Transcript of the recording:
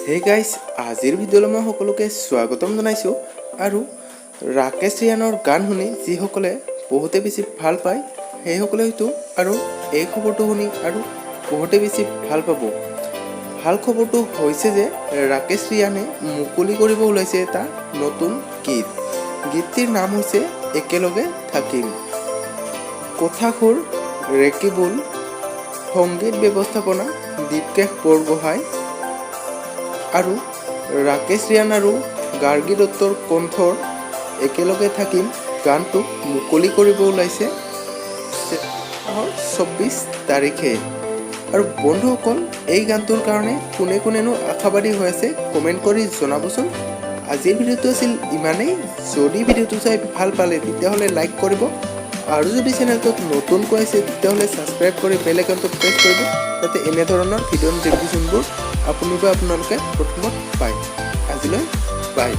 Hey guys, আজিৰ ভিডিঅ'লৈ মই সকলোকে স্বাগতম জনাইছোঁ। আৰু ৰাকেশ ৰিয়ানৰ গান শুনি যিসকলে বহুতে বেছি ভাল পায় সেইসকলে হয়তো আৰু এই খবৰটো শুনি আৰু বহুতে বেছি ভাল পাব। ভাল খবৰটো হৈছে যে ৰাকেশ ৰিয়ানে মুকলি কৰিব ওলাইছে এটা নতুন গীত। গীতটিৰ নাম হৈছে একেলগে থাকিম। কথাসুৰ ৰেকিবুল, সংগীত ব্যৱস্থাপনা দীপকেশ বৰগোহাঁই আৰু ৰাকেশ ৰিয়ান আৰু গাৰ্গী দত্তৰ কণ্ঠৰ একেলগে থাকিম গানটো মুকলি কৰিব ওলাইছে 24 তাৰিখে। আৰু বন্ধুসকল, এই গানটোৰ কাৰণে কোনে কোনেনো আশাবাদী হৈ আছে কমেণ্ট কৰি জনাবচোন। আজিৰ ভিডিঅ'টো আছিল ইমানেই। যদি ভিডিঅ'টো চাই ভাল পালে তেতিয়াহ'লে লাইক কৰিব, আৰু যদি চেনেলটোত নতুনকৈ আছে তেতিয়াহ'লে ছাবস্ক্ৰাইব কৰি বেল আইকনটো প্ৰেছ কৰিব, যাতে এনেধৰণৰ ভিডিঅ' ন'টিফিকেশ্যনবোৰ আপোনালোকে প্ৰথমত পায়। আজিলৈ বাই।